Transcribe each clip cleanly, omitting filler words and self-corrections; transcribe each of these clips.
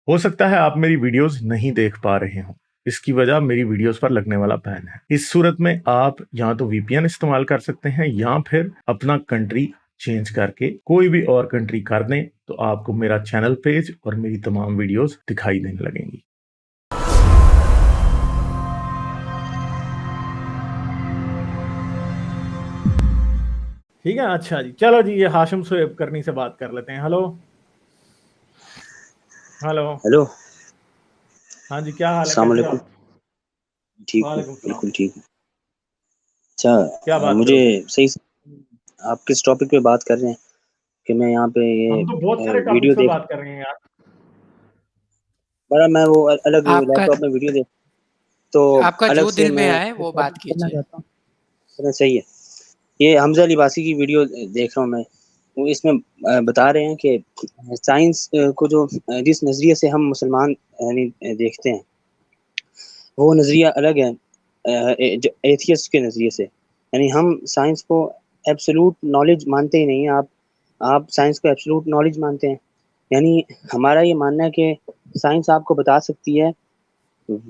ہو سکتا ہے آپ میری ویڈیوز نہیں دیکھ پا رہے ہوں، اس کی وجہ میری ویڈیوز پر لگنے والا بین ہے۔ اس صورت میں آپ یا تو وی پی این استعمال کر سکتے ہیں یا پھر اپنا کنٹری چینج کر کے کوئی بھی اور کنٹری کر دیں تو آپ کو میرا چینل پیج اور میری تمام ویڈیوز دکھائی دینے لگیں گی۔ ٹھیک ہے، اچھا جی، چلو جی، یہ ہاشم سہیب کرنی سے بات کر لیتے ہیں۔ ہلو ہلو ہیلو، ہاں جی، کیا حال ہے؟ السلام کیسے علیکم۔ آپ؟ ٹھیک ہوں، وعلیکم السلام۔ بالکل ٹھیک ہوں۔ اچھا، کیا بات مجھے کرو گے؟ صحیح آپ کس ٹاپک پہ بات کر رہے ہیں کہ میں یہاں پہ ہم تو بہت یہ سارے ویڈیو ٹاپکس پہ دیکھ بات کر رہے ہیں یار۔ بڑا میں وہ الگ آپ لیپ کا ٹاپ میں ویڈیو دیکھ تو آپ کا الگ جو سے دل میں میں آئے وہ بات ٹاپک کرنا کیجیے۔ چاہتا ہوں۔ صحیح ہے، یہ حمزہ لباسی کی ویڈیو دیکھ رہا ہوں میں، وہ اس میں بتا رہے ہیں کہ سائنس کو جو جس نظریے سے ہم مسلمان یعنی دیکھتے ہیں وہ نظریہ الگ ہے ایتھیسٹ کے نظریے سے۔ یعنی ہم سائنس کو ایبسولوٹ نالج مانتے ہی نہیں ہیں۔ آپ سائنس کو ایبسولوٹ نالج مانتے ہیں، یعنی ہمارا یہ ماننا ہے کہ سائنس آپ کو بتا سکتی ہے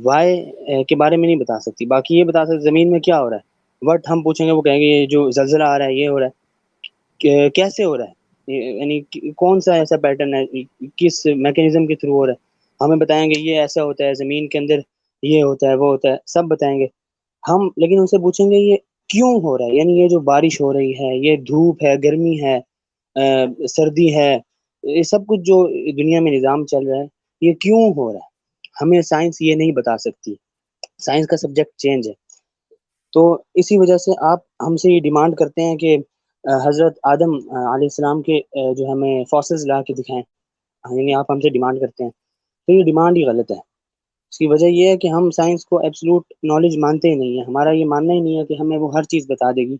وائی کے بارے میں نہیں بتا سکتی، باقی یہ بتا سکتی زمین میں کیا ہو رہا ہے۔ وٹ ہم پوچھیں گے وہ کہیں گے یہ جو زلزلہ آ رہا ہے یہ ہو رہا ہے، کیسے ہو رہا ہے، یعنی کون سا ایسا پیٹرن ہے، کس میکینزم کے تھرو ہو رہا ہے، ہمیں بتائیں گے یہ ایسا ہوتا ہے زمین کے اندر، یہ ہوتا ہے وہ ہوتا ہے، سب بتائیں گے ہم۔ لیکن ان سے پوچھیں گے یہ کیوں ہو رہا ہے، یعنی یہ جو بارش ہو رہی ہے، یہ دھوپ ہے، گرمی ہے، سردی ہے، یہ سب کچھ جو دنیا میں نظام چل رہا ہے یہ کیوں ہو رہا ہے، ہمیں سائنس یہ نہیں بتا سکتی۔ سائنس کا سبجیکٹ چینج ہے، تو اسی وجہ سے آپ ہم سے یہ ڈیمانڈ کرتے ہیں کہ حضرت آدم علیہ السلام کے جو ہمیں فاسلز لا کے دکھائیں، یعنی آپ ہم سے ڈیمانڈ کرتے ہیں، تو یہ ڈیمانڈ ہی غلط ہے۔ اس کی وجہ یہ ہے کہ ہم سائنس کو ایبسولوٹ نالج مانتے ہی نہیں ہیں، ہمارا یہ ماننا ہی نہیں ہے کہ ہمیں وہ ہر چیز بتا دے گی۔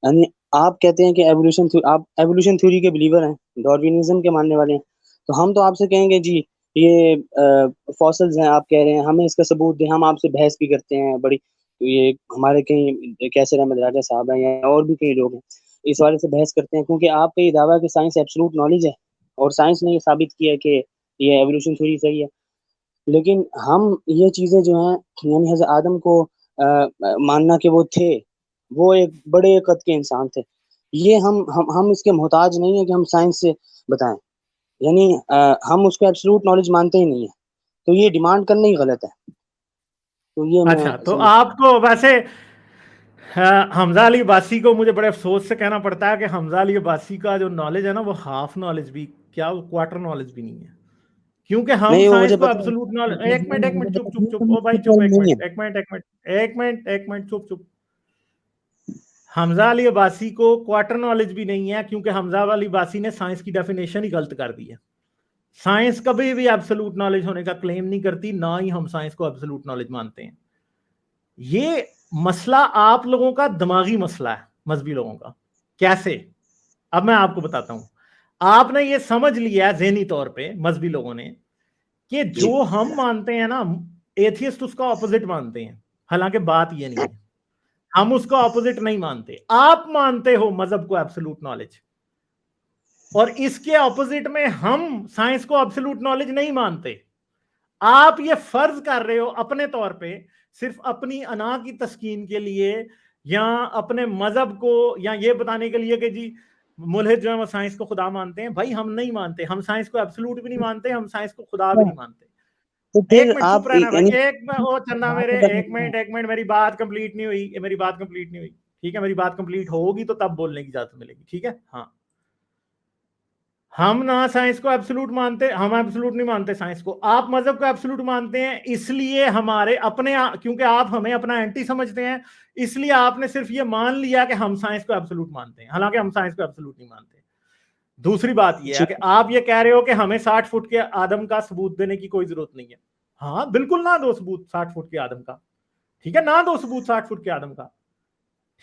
یعنی آپ کہتے ہیں کہ آپ ایوولوشن تھیوری کے بلیور ہیں، ڈاروینزم کے ماننے والے ہیں، تو ہم تو آپ سے کہیں گے جی یہ فاسلز ہیں آپ کہہ رہے ہیں، ہمیں اس کا ثبوت دیں۔ ہم آپ سے بحث بھی کرتے ہیں بڑی، یہ ہمارے کہیں کیسر احمد راجہ صاحب ہیں یا اور بھی کئی لوگ ہیں، اس والے سے بحث کرتے ہیں کیونکہ آپ کا یہ دعویٰ ہے کہ سائنس ایبسولوٹ نالج ہے اور سائنس نے یہ ثابت کیا ہے کہ یہ ایوولوشن تھیوری صحیح ہے۔ لیکن ہم یہ چیزیں جو ہیں یعنی حضرت آدم کو ماننا کہ وہ تھے، وہ ایک بڑے قد کے انسان تھے، یہ ہم اس کے محتاج نہیں ہیں کہ ہم سائنس سے بتائیں، یعنی ہم اس کو ایبسولوٹ نالج مانتے ہی نہیں ہیں، تو یہ ڈیمانڈ کرنا ہی غلط ہے۔ تو یہ میں اچھا، تو سمجھتا آپ کو ویسے حمزہ علی عباسی کو مجھے بڑے افسوس سے کہنا پڑتا ہے کہ حمزہ علی عباسی کا جو نالج ہے نا وہ ہاف نالج بھی کیا، وہ کوارٹر نالج بھی نہیں ہے، کیونکہ ہم نہیں، وہ مجھے سائنس کو پتا ہے، ایبسولوٹ نالج۔ ایک منٹ ایک مجھے منٹ، چپ پتا چپ چپ، نہیں او بھائی چپ، ایک منٹ ایک منٹ ایک منٹ ایک منٹ ایک منٹ، چپ چپ۔ حمزہ علی عباسی کو کوارٹر نالج بھی نہیں ہے کیونکہ حمزہ علی عباسی نے سائنس کی ڈیفینیشن ہی غلط کر دی ہے۔ سائنس کبھی بھی ایبسولوٹ نالج ہونے کا کلیم نہیں کرتی، نہ ہی ہم سائنس کو ایبسولوٹ نالج مانتے ہیں۔ یہ مسئلہ آپ لوگوں کا دماغی مسئلہ ہے، مذہبی لوگوں کا۔ کیسے؟ اب میں آپ کو بتاتا ہوں۔ آپ نے یہ سمجھ لیا ہے ذہنی طور پہ، مذہبی لوگوں نے، کہ جی جو ہم مانتے ہیں نا ایتھیسٹ اس کا اپوزٹ مانتے ہیں، حالانکہ بات یہ نہیں ہے، ہم اس کو اپوزٹ نہیں مانتے۔ آپ مانتے ہو مذہب کو ایبسولوٹ نالج، اور اس کے اپوزٹ میں ہم سائنس کو ایبسولوٹ نالج نہیں مانتے۔ آپ یہ فرض کر رہے ہو اپنے طور پہ صرف اپنی انا کی تسکین کے لیے، یا اپنے مذہب کو، یا یہ بتانے کے لیے کہ جی ملحد جو ہے وہ سائنس کو خدا مانتے ہیں۔ بھائی ہم نہیں مانتے، ہم سائنس کو ایبسولوٹ بھی نہیں مانتے، ہم سائنس کو خدا بھی نہیں مانتے۔ تو ایک پھر منٹ چپ آپ رہنا یعنی بھائی، او چندہ میرے، ایک منٹ، میری بات کمپلیٹ نہیں ہوئی، میری بات کمپلیٹ نہیں ہوئی، ٹھیک ہے؟ میری بات کمپلیٹ ہوگی تو تب بولنے کی اجازت ملے گی، ٹھیک ہے؟ ہاں، ہم نہ سائنس کو ایبسولوٹ مانتے، ہم ایبسولوٹ نہیں مانتے سائنس کو۔ آپ مذہب کو ایبسولوٹ مانتے ہیں، اس لیے ہمارے اپنے، کیونکہ آپ ہمیں اپنا اینٹی سمجھتے ہیں، اس لیے آپ نے صرف یہ مان لیا کہ ہم سائنس کو ایبسولوٹ مانتے ہیں، حالانکہ ہم سائنس کو ایبسولوٹ نہیں مانتے۔ دوسری بات یہ ہے کہ آپ یہ کہہ رہے ہو کہ ہمیں 60 فٹ کے آدم کا ثبوت دینے کی کوئی ضرورت نہیں ہے۔ ہاں بالکل، نہ دو ثبوت 60 فٹ کے آدم کا، ٹھیک ہے؟ نہ دو ثبوت 60 فٹ کے آدم کا،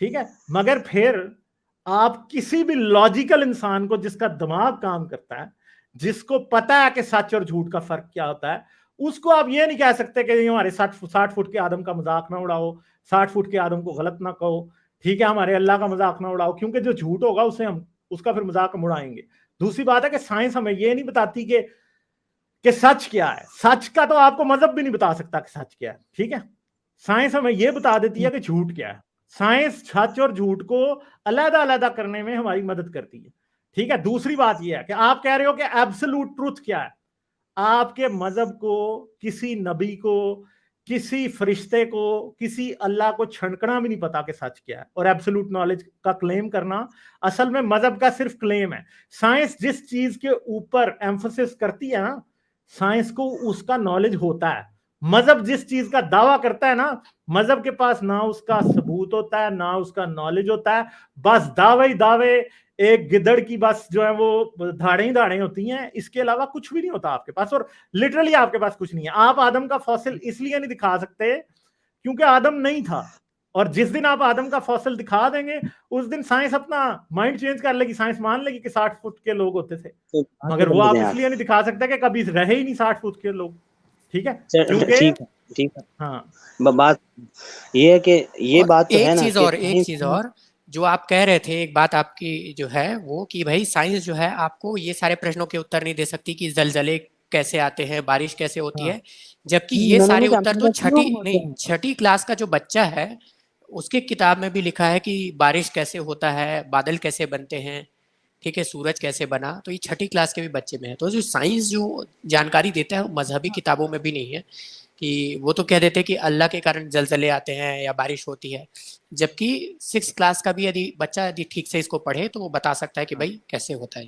ٹھیک ہے؟ مگر پھر آپ کسی بھی لاجیکل انسان کو جس کا دماغ کام کرتا ہے، جس کو پتا ہے کہ سچ اور جھوٹ کا فرق کیا ہوتا ہے، اس کو آپ یہ نہیں کہہ سکتے کہ ہمارے 60 فٹ کے آدم کا مذاق نہ اڑاؤ، 60 فٹ کے آدم کو غلط نہ کہو، ٹھیک ہے؟ ہمارے اللہ کا مذاق نہ اڑاؤ، کیونکہ جو جھوٹ ہوگا اسے ہم اس کا پھر مذاق ہم اڑائیں گے۔ دوسری بات ہے کہ سائنس ہمیں یہ نہیں بتاتی کہ کہ سچ کیا ہے. سچ کا تو آپ کو مذہب بھی نہیں بتا سکتا کہ سچ کیا ہے, ٹھیک ہے. سائنس ہمیں یہ بتا دیتی ہے کہ جھوٹ کیا ہے. سائنس سچ اور جھوٹ کو علیحدہ علیحدہ کرنے میں ہماری مدد کرتی ہے, ٹھیک ہے. دوسری بات یہ ہے کہ آپ کہہ رہے ہو کہ ایبسولوٹ ٹروتھ کیا ہے. آپ کے مذہب کو, کسی نبی کو, کسی فرشتے کو, کسی اللہ کو چھڑکنا بھی نہیں پتا کہ سچ کیا ہے, اور ایبسولوٹ نالج کا کلیم کرنا اصل میں مذہب کا صرف کلیم ہے. سائنس جس چیز کے اوپر ایمفسس کرتی ہے نا, سائنس کو اس کا نالج ہوتا ہے. مذہب جس چیز کا دعویٰ کرتا ہے نا, مذہب کے پاس نہ اس کا ثبوت ہوتا ہے, نہ اس کا نالج ہوتا ہے, بس دعوے ہی دعوے, ایک گدڑ کی بس جو ہے وہ دھاڑیں ہی دھاڑیں ہوتی ہیں, اس کے علاوہ کچھ بھی نہیں ہوتا آپ کے پاس. اور لٹرلی آپ کے پاس کچھ نہیں ہے. آپ آدم کا فوسل اس لیے نہیں دکھا سکتے کیونکہ آدم نہیں تھا, اور جس دن آپ آدم کا فوسل دکھا دیں گے اس دن سائنس اپنا مائنڈ چینج کر لے گی. سائنس مان لے گی کہ 60 فٹ کے لوگ ہوتے تھے, مگر وہ آپ اس لیے نہیں دکھا سکتے کہ کبھی رہے ہی نہیں 60 فٹ کے لوگ, ٹھیک ہے. کیونکہ ٹھیک ہے, ہاں بات یہ ہے کہ یہ بات تو ہے نا کہ ایک چیز اور جو آپ کہہ رہے تھے, ایک بات آپ کی جو ہے وہ کہ بھائی سائنس جو ہے آپ کو یہ سارے پرشنوں کے اتر نہیں دے سکتی کہ زلزلے کیسے آتے ہیں, بارش کیسے ہوتی ہے, جبکہ یہ سارے اتر تو چھٹی کلاس کا جو بچہ ہے اس کے کتاب میں بھی لکھا ہے کہ بارش کیسے ہوتا ہے, بادل کیسے بنتے ہیں, ٹھیک ہے, سورج کیسے بنا, تو یہ چھٹی کلاس کے بھی بچے میں ہے. تو جو سائنس جو جانکاری دیتا ہے وہ مذہبی کتابوں میں بھی نہیں ہے, کہ وہ تو کہہ دیتے کہ اللہ کے کارن زلزلے آتے ہیں یا بارش ہوتی ہے, جبکہ 6 کلاس کا بھی یدی بچہ یدی ٹھیک سے اس کو پڑھے تو وہ بتا سکتا ہے کہ بھائی کیسے ہوتا ہے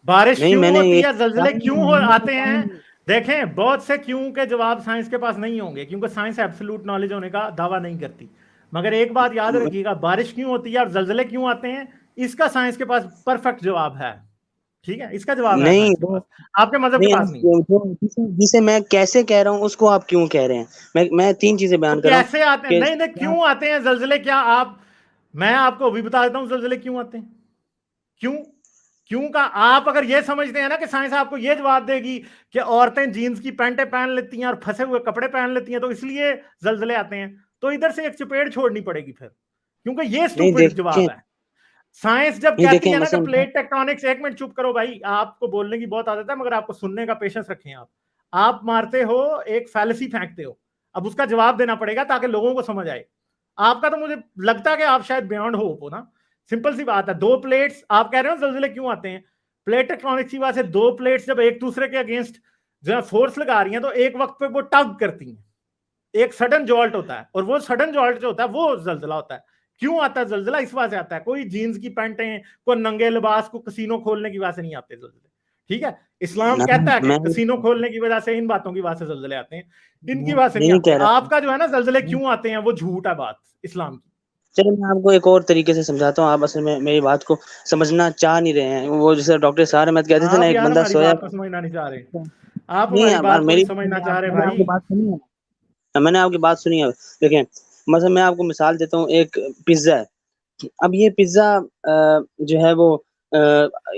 بارش کیوں ہوتی ہے, زلزلے کیوں آتے ہیں. دیکھیں بہت سے کیوں کے جواب سائنس کے پاس نہیں ہوں گے, کیونکہ سائنس ایبسولوٹ نالج ہونے کا دعویٰ نہیں کرتی. مگر ایک بات یاد رکھیے گا, بارش کیوں ہوتی ہے اور زلزلے کیوں آتے ہیں, اس کا سائنس کے پاس پرفیکٹ جواب ہے, ٹھیک ہے. اس کا جواب ہے سائنس کے پاس, آپ کے مذہب کے پاس نہیں. جسے میں کیسے کہہ رہا ہوں اس کو آپ کیوں کہہ رہے ہیں. میں 3 چیزیں بیان کر رہا ہوں. کیسے آتے ہیں, نہیں کیوں آتے ہیں زلزلے, کیا آپ, میں آپ کو ابھی بتا دیتا ہوں زلزلے کیوں آتے ہیں. کیوں کا آپ اگر یہ سمجھتے ہیں نا کہ سائنس آپ کو یہ جواب دے گی کہ عورتیں جینز کی پینٹیں پہن لیتی ہیں اور پھنسے ہوئے کپڑے پہن لیتی ہیں تو اس لیے زلزلے آتے ہیں, تو ادھر سے ایک چپیڑ چھوڑنی پڑے گی پھر, کیونکہ یہ اسٹوپڈ جواب ہے. سائنس جب کہتی ہے نا کہ پلیٹ ٹیکٹونکس, 1 منٹ چپ کرو بھائی, آپ کو بولنے کی بہت عادت ہے مگر آپ کو سننے کا پیشنس رکھیں. آپ مارتے ہو, ایک فیلسی پھینکتے ہو, اب اس کا جواب دینا پڑے گا تاکہ لوگوں کو سمجھ آئے. آپ کا تو مجھے لگتا ہے کہ آپ شاید بیانڈ ہو نا. سمپل سی بات ہے, 2 پلیٹس, آپ کہہ رہے ہو زلزلے کیوں آتے ہیں, پلیٹ ٹیکٹونکس کی وجہ سے 2 پلیٹس جب ایک دوسرے کے اگینسٹ جو ہے فورس لگا رہی ہیں تو ایک وقت پہ وہ ٹگ کرتی ہیں, ایک سڈن جالٹ ہوتا ہے, اور وہ سڈن جالٹ جو ہوتا ہے وہ زلزلہ ہوتا ہے. کیوں آتا ہے زلزلہ, اس وجہ سے آتا ہے. کوئی جینز کی پینٹیں, کوئی ننگے لباس, کو کسینو کھولنے کی وجہ سے نہیں آتے زلزلے, ٹھیک ہے. اسلام کہتا ہے کہ کسینو کھولنے کی وجہ سے, ان باتوں کی وجہ سے زلزلے آتے ہیں, ان کی وجہ سے نہیں آتے. آپ کا جو ہے نا زلزلے کیوں آتے ہیں وہ جھوٹ ہے بات اسلام کی. چلو میں آپ کو ایک اور طریقے سے سمجھاتا ہوں, آپ اصل میں میری بات کو سمجھنا چاہ نہیں رہے ہیں. وہ جیسے ڈاکٹر سار احمد کہتے تھے نا, ایک بندہ سویا, سمجھنا نہیں چاہ رہے آپ, ہماری بات کو سمجھنا چاہ رہے بھائی. میں نے آپ کی بات سنی ہے. دیکھیں مثلا میں آپ کو مثال دیتا ہوں, ایک پیزا ہے. اب یہ پیزا جو ہے وہ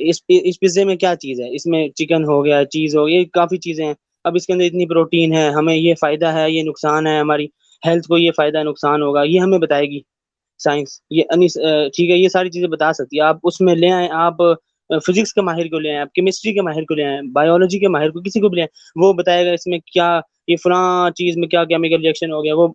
اس پیزے میں کیا چیز ہے, اس میں چکن ہو گیا, چیز ہو گیا, یہ کافی چیزیں ہیں. اب اس کے اندر اتنی پروٹین ہے, ہمیں یہ فائدہ ہے, یہ نقصان ہے, ہماری ہیلتھ کو یہ فائدہ نقصان ہوگا, یہ ہمیں بتائے گی سائنس. یہ ٹھیک ہے, یہ ساری چیزیں بتا سکتی ہے. آپ اس میں لے آئیں, آپ فزکس کے ماہر کو لے آئیں, آپ کیمسٹری کے ماہر کو لے آئیں, بایولوجی کے ماہر کو, کسی کو بھی لے آئیں, وہ بتائے گا اس میں کیا, یہ فلاں چیز میں کیا کیمیکل ریئیکشن ہو گیا, وہ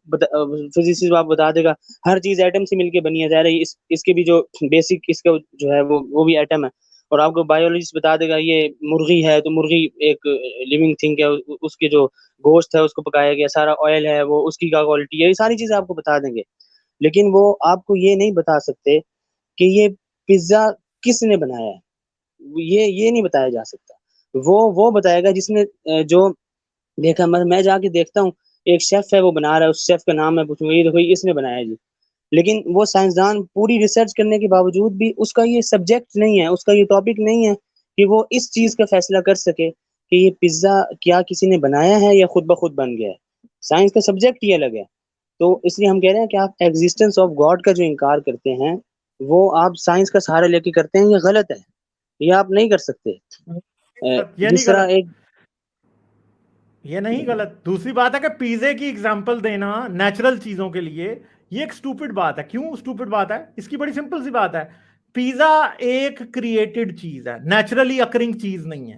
فزسسٹ آپ بتا دے گا. ہر چیز ایٹم سے مل کے بنی ہے, ظاہر ہے اس کے بھی جو بیسک اس کا جو ہے وہ بھی ایٹم ہے. اور آپ کو بایولوجسٹ بتا دے گا یہ مرغی ہے تو مرغی ایک لیونگ تھنگ ہے, اس کے جو گوشت ہے اس کو پکایا گیا, سارا آئل ہے وہ اس کی کیا کوالٹی ہے, یہ ساری چیزیں آپ کو بتا دیں گے. لیکن وہ آپ کو یہ نہیں بتا سکتے کہ یہ پیزا کس نے بنایا ہے, یہ نہیں بتایا جا سکتا. وہ بتائے گا جس نے جو دیکھا. میں جا کے دیکھتا ہوں ایک شیف ہے وہ بنا رہا ہے, اس شیف کا نام میں پوچھوں گا, یہ دیکھو اس نے بنایا جی. لیکن وہ سائنسدان پوری ریسرچ کرنے کے باوجود بھی اس کا یہ سبجیکٹ نہیں ہے, اس کا یہ ٹاپک نہیں ہے کہ وہ اس چیز کا فیصلہ کر سکے کہ یہ پیزا کیا کسی نے بنایا ہے یا خود بخود بن گیا ہے. سائنس کا سبجیکٹ ہی الگ ہے. تو اس لیے ہم کہہ رہے ہیں کہ آپ ایگزسٹنس آف گاڈ کا جو انکار کرتے ہیں وہ آپ سائنس کا سہارا لے کے کرتے ہیں, یہ غلط ہے, یہ آپ نہیں کر سکتے. جس طرح ایک یہ نہیں غلط. دوسری بات ہے کہ پیزے کی اگزامپل دینا نیچرل چیزوں کے لیے, یہ ایک سٹوپڈ بات ہے. کیوں سٹوپڈ بات ہے, اس کی بڑی سمپل سی بات ہے. پیزا ایک کریٹڈ چیز ہے, نیچرلی اکرنگ چیز نہیں ہے.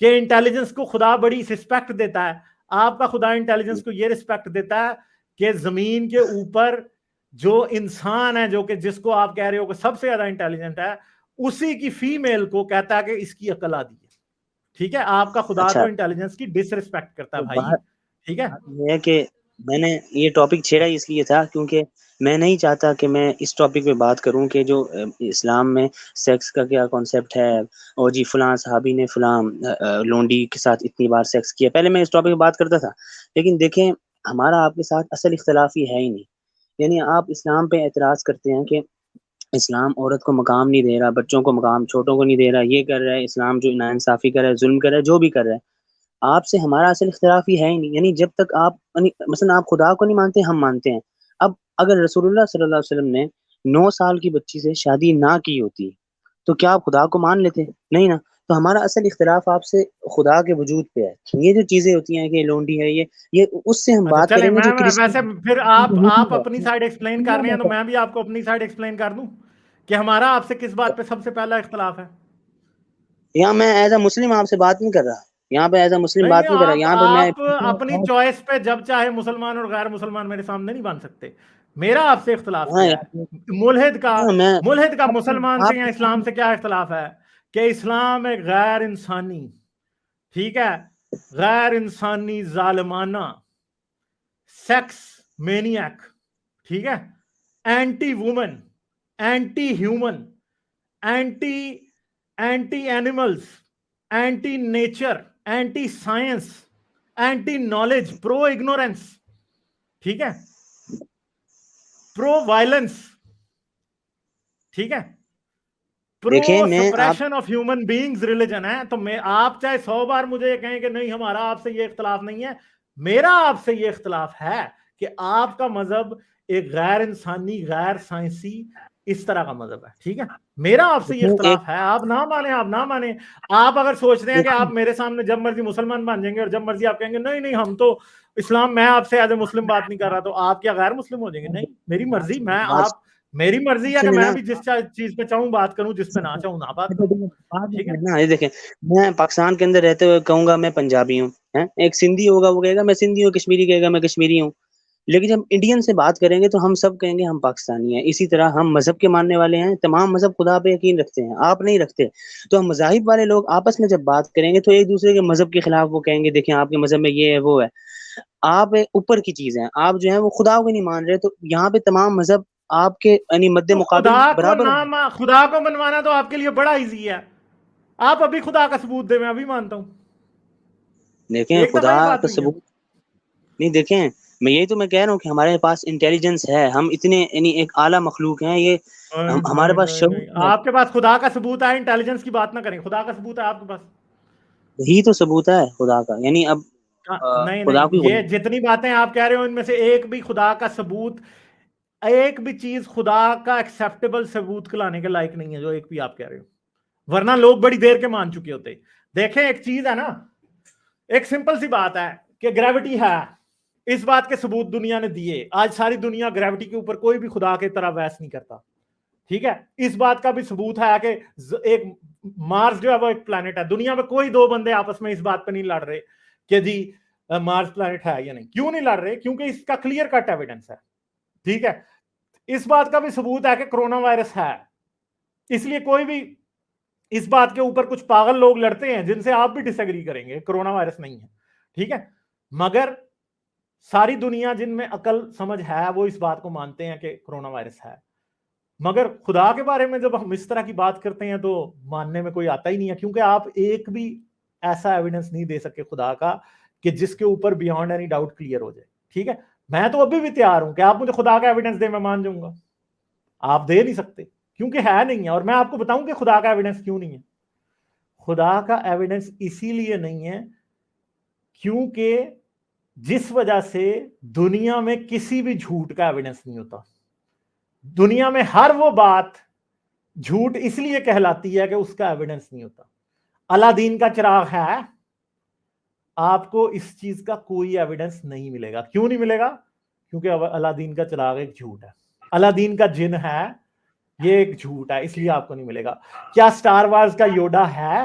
کہ انٹیلیجنس کو خدا بڑی رسپیکٹ دیتا ہے. آپ کا خدا انٹیلیجنس کو یہ رسپیکٹ دیتا ہے کہ زمین کے اوپر جو انسان ہے, جو کہ جس کو آپ کہہ رہے ہو کہ سب سے زیادہ انٹیلیجنٹ ہے, اسی کی فیمیل کو کہتا ہے کہ اس کی عقل آدھی ہے. ٹھیک ہے, آپ کا خدا تو انٹیلیجنس کی ڈس رسپیکٹ کرتا ہے بھائی. ٹھیک ہے, یہ کہ میں نے یہ ٹاپک چھیڑا اس لیے تھا کیونکہ میں نہیں چاہتا کہ میں اس ٹاپک پہ بات کروں کہ جو اسلام میں سیکس کا کیا کانسیپٹ ہے, اور جی فلاں صحابی نے فلاں لونڈی کے ساتھ اتنی بار سیکس کیا. پہلے میں اس ٹاپک پہ بات کرتا تھا, لیکن دیکھیں ہمارا آپ کے ساتھ اصل اختلاف ہی ہے ہی نہیں. یعنی آپ اسلام پہ اعتراض کرتے ہیں کہ اسلام عورت کو مقام نہیں دے رہا, بچوں کو مقام, چھوٹوں کو نہیں دے رہا, یہ کر رہا ہے اسلام, جو ناانصافی کر رہا ہے, ظلم کر رہا ہے, جو بھی کر رہا ہے. آپ سے ہمارا اصل اختلاف ہی ہے ہی نہیں. یعنی جب تک آپ مثلا آپ خدا کو نہیں مانتے, ہم مانتے ہیں. اب اگر رسول اللہ صلی اللہ علیہ وسلم نے 9 سال کی بچی سے شادی نہ کی ہوتی تو کیا آپ خدا کو مان لیتے؟ نہیں نا. تو ہمارا اصل اختلاف آپ سے خدا کے وجود پہ ہے. یہ جو چیزیں ہوتی ہیں کہ لونڈی ہے, یہ اس سے ہم بات کریں گے جو ویسے پھر آپ اپنی سائڈ ایکسپلین کر رہے ہیں تو میں بھی آپ کو اپنی سائڈ ایکسپلین کر دوں کہ ہمارا آپ سے کس بات پہ سب سے پہلا اختلاف ہے. یہاں میں ایز اے مسلم آپ سے بات نہیں کر رہا, یہاں پہ ایز اے مسلم بات نہیں کر رہا. یہاں پہ آپ اپنی چوائس پہ جب چاہے مسلمان اور غیر مسلمان میرے سامنے نہیں بن سکتے. میرا آپ سے اختلاف کیا ہے؟ ملحد کا مسلمان سے یا اسلام سے کیا اختلاف ہے کہ اسلام ایک غیر انسانی, ٹھیک ہے, غیر انسانی ظالمانہ سیکس مینیاک, ٹھیک ہے, anti woman, anti human, anti animals, anti nature, anti science, anti knowledge, pro ignorance, ٹھیک ہے, پرو وائلنس, ٹھیک ہے, pro suppression of human beings religion ہے. تو میں آپ چاہے 100 بار مجھے یہ کہیں کہ نہیں ہمارا آپ سے یہ اختلاف نہیں ہے, میرا آپ سے یہ اختلاف ہے کہ آپ کا مذہب ایک غیر انسانی, غیر سائنسی اس طرح کا مذہب ہے. ٹھیک ہے, میرا آپ سے یہ اختلاف ہے. آپ نہ مانیں, آپ نہ مانیں. آپ اگر سوچتے ہیں کہ آپ میرے سامنے جب مرضی مسلمان بن جائیں گے اور جب مرضی آپ کہیں گے نہیں نہیں ہم تو اسلام, میں آپ سے ایز اے مسلم بات نہیں کر رہا, تو آپ کیا غیر مسلم ہو جائیں گے؟ نہیں, میری مرضی, میری مرضی ہے کہ میں بھی جس چیز پہ چاہوں بات کروں, جس پہ نہ چاہوں نہ بات کروں. دیکھیں میں پاکستان کے اندر رہتے ہوئے کہوں گا میں پنجابی ہوں, ایک سندھی ہوگا وہ کہے گا میں سندھی ہوں, کشمیری کہے گا میں کشمیری ہوں. لیکن جب انڈین سے بات کریں گے تو ہم سب کہیں گے ہم پاکستانی ہیں. اسی طرح ہم مذہب کے ماننے والے ہیں, تمام مذہب خدا پہ یقین رکھتے ہیں, آپ نہیں رکھتے. تو ہم مذاہب والے لوگ آپس میں جب بات کریں گے تو ایک دوسرے کے مذہب کے خلاف وہ کہیں گے دیکھیں آپ کے مذہب میں یہ ہے وہ ہے. آپ اوپر کی چیز ہیں, آپ جو ہیں وہ خدا کو نہیں مان رہے. تو یہاں پہ تمام مذہب آپ کے یعنی مد مقابل برابر. خدا کو منوانا تو آپ کے لیے بڑا ایزی ہے. آپ ابھی خدا کا ثبوت دیں, میں ابھی مانتا ہوں. دیکھیں خدا کا ثبوت نہیں, دیکھیں میں یہی تو میں کہہ رہا ہوں کہ ہمارے پاس انٹیلیجنس ہے, ہم اتنے یعنی ایک اعلیٰ مخلوق ہیں. یہ ہمارے پاس شعور ہے. آپ کے پاس خدا کا ثبوت ہے, انٹیلیجنس کی بات نہ کریں, خدا کا ثبوت ہے آپ کے پاس. یہی تو ثبوت ہے خدا کا. یعنی اب نہیں, یہ جتنی باتیں آپ کہہ رہے ہو ان میں سے ایک بھی خدا کا ثبوت, ایک بھی چیز خدا کا ایکسیپٹیبل ثبوت کلانے کے لائق نہیں ہے جو ایک بھی آپ کہہ رہے ہو, ورنہ لوگ بڑی دیر کے مان چکے ہوتے. دیکھیں ایک چیز ہے نا, ایک سمپل سی بات ہے کہ گریوٹی ہے, اس بات کے ثبوت دنیا نے دیے. آج ساری دنیا گریوٹی کے اوپر کوئی بھی خدا کی طرح بحث نہیں کرتا. ٹھیک ہے, اس بات کا بھی ثبوت ہے کہ ایک مارس جو ہے وہ ایک پلانٹ ہے. دنیا میں کوئی دو بندے آپس میں اس بات پہ نہیں لڑ رہے کہ جی مارس پلانٹ ہے یا نہیں. کیوں نہیں لڑ رہے؟ کیونکہ اس کا کلیئر کٹ ایویڈنس ہے. ٹھیک ہے, اس بات کا بھی ثبوت ہے کہ کرونا وائرس ہے. اس لیے کوئی بھی اس بات کے اوپر کچھ پاگل لوگ لڑتے ہیں جن سے آپ بھی ڈس ایگری کریں گے, کرونا وائرس نہیں ہے. ٹھیک ہے, مگر ساری دنیا جن میں عقل سمجھ ہے وہ اس بات کو مانتے ہیں کہ کرونا وائرس ہے. مگر خدا کے بارے میں جب ہم اس طرح کی بات کرتے ہیں تو ماننے میں کوئی آتا ہی نہیں ہے, کیونکہ آپ ایک بھی ایسا ایویڈنس نہیں دے سکے خدا کا کہ جس کے اوپر بیانڈ اینی ڈاؤٹ کلیئر ہو جائے. ٹھیک ہے, میں تو ابھی بھی تیار ہوں کہ آپ مجھے خدا کا ایویڈنس دے, میں مان جاؤں گا. آپ دے نہیں سکتے کیونکہ ہے نہیں ہے. اور میں آپ کو بتاؤں کہ خدا کا ایویڈنس کیوں نہیں ہے. خدا کا ایویڈنس اسی لیے نہیں ہے کیونکہ جس وجہ سے دنیا میں کسی بھی جھوٹ کا ایویڈنس نہیں ہوتا. دنیا میں ہر وہ بات جھوٹ اس لیے کہلاتی ہے کہ اس کا ایویڈنس نہیں ہوتا. الادین کا چراغ ہے, آپ کو اس چیز کا کوئی ایویڈنس نہیں ملے گا. کیوں نہیں ملے گا؟ کیونکہ الادین کا چراغ ایک جھوٹ ہے. الادین کا جن ہے, یہ ایک جھوٹ ہے, اس لیے آپ کو نہیں ملے گا. کیا سٹار وارز کا یوڈا ہے؟